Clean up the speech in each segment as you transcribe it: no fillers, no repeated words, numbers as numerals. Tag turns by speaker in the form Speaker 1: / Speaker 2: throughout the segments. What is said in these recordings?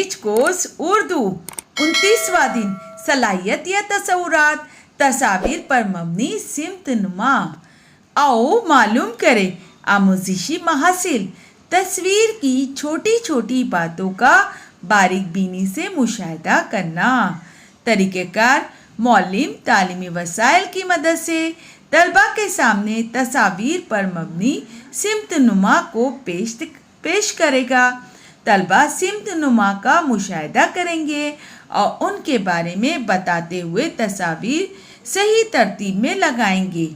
Speaker 1: Page course Urdu 29वां दिन सलाहियत या तसव्वुरात तस्वीर पर मबनी सिमत नुमा। आओ मालूम करें आमोजिशी महासिल। तस्वीर की छोटी छोटी बातों का बारीक बीनी से मुशाहिदा करना। तरीक़ेकार मौलिम तालीमी वसाइल की मदद से तलबा के सामने तस्वीर पर मबनी सिमत नुमा को पेश करेगा। तलबा सिमत नुमा का मुशाहिदा करेंगे और उनके बारे में बताते हुए तस्वीर सही तरतीब में लगाएंगे।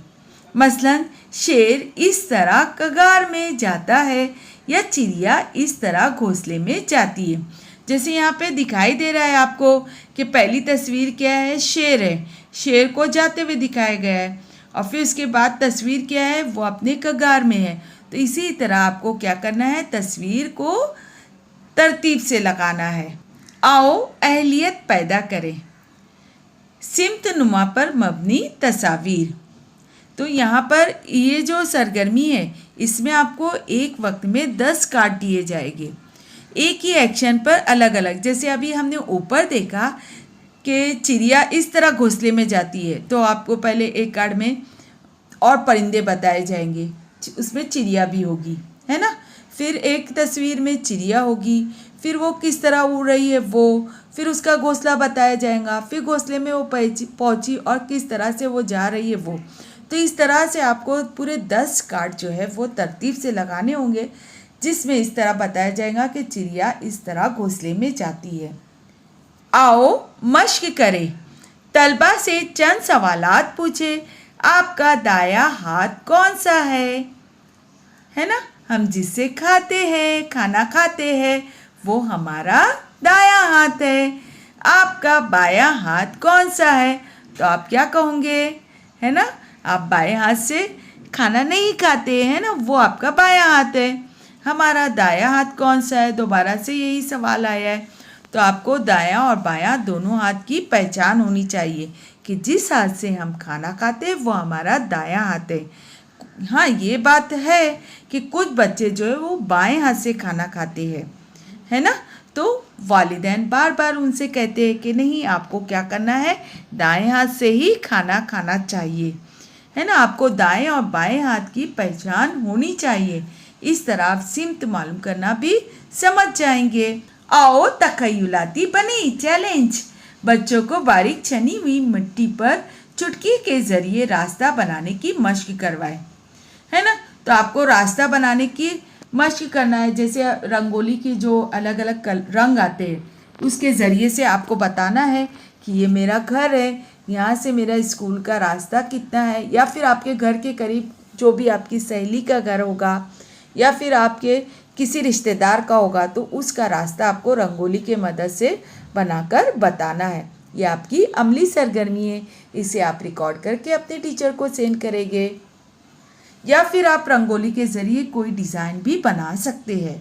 Speaker 1: मसलन शेर इस तरह कगार में जाता है या चिड़िया इस तरह घोंसले में जाती है। जैसे यहाँ पे दिखाई दे रहा है आपको कि पहली तस्वीर क्या है, शेर है, शेर को जाते हुए दिखाया गया है और फिर उसके बाद तस्वीर क्या है, वो अपने कगार में है। तो इसी तरह आपको क्या करना है, तस्वीर को तरतीब से लगाना है। आओ अहलियत पैदा करें। सिमत नुमा पर मबनी तस्वीर। तो यहाँ पर ये जो सरगर्मी है इसमें आपको एक वक्त में 10 कार्ड दिए जाएंगे, एक ही एक्शन पर अलग अलग। जैसे अभी हमने ऊपर देखा कि चिड़िया इस तरह घोंसले में जाती है, तो आपको पहले एक कार्ड में और परिंदे बताए जाएंगे, उसमें चिड़िया भी होगी, है ना। फिर एक तस्वीर में चिड़िया होगी, फिर वो किस तरह उड़ रही है वो, फिर उसका घोंसला बताया जाएगा, फिर घोंसले में वो पहुंची और किस तरह से वो जा रही है वो। तो इस तरह से आपको पूरे 10 कार्ड जो है वो तरतीब से लगाने होंगे, जिसमें इस तरह बताया जाएगा कि चिड़िया इस तरह घोंसले में जाती है। आओ मश्क करें। तलबा से चंद सवालात पूछे। आपका दायां हाथ कौन सा है ना। हम जिससे खाना खाते हैं वो हमारा दायां हाथ है। आपका बायां हाथ कौन सा है, तो आप क्या कहोगे, है ना। आप बाएं हाथ से खाना नहीं खाते हैं ना, वो आपका बायां हाथ है। हमारा दायां हाथ कौन सा है, दोबारा से यही सवाल आया है। तो आपको दायां और बायां दोनों हाथ की पहचान होनी चाहिए कि जिस हाथ से हम खाना खाते हैं वो हमारा दायां हाथ है। हाँ, ये बात है कि कुछ बच्चे जो है वो बाएं हाथ से खाना खाते हैं, है ना। तो वालिदैन बार बार उनसे कहते हैं कि नहीं, आपको क्या करना है, दाएं हाथ से ही खाना खाना चाहिए, है ना। आपको दाएं और बाएं हाथ की पहचान होनी चाहिए। इस तरह आप सिमत मालूम करना भी समझ जाएंगे। आओ तखय्युलाती बने चैलेंज। बच्चों को बारीक छनी हुई मिट्टी पर चुटकी के जरिए रास्ता बनाने की मश्क करवाएं, है ना। तो आपको रास्ता बनाने की मश्क करना है। जैसे रंगोली की जो अलग अलग रंग आते हैं उसके ज़रिए से आपको बताना है कि ये मेरा घर है, यहाँ से मेरा स्कूल का रास्ता कितना है, या फिर आपके घर के करीब जो भी आपकी सहेली का घर होगा या फिर आपके किसी रिश्तेदार का होगा, तो उसका रास्ता आपको रंगोली के मदद से बनाकर बताना है। ये आपकी अमली सरगर्मी है। इसे आप रिकॉर्ड करके अपने टीचर को सेंड करेंगे, या फिर आप रंगोली के ज़रिए कोई डिज़ाइन भी बना सकते हैं।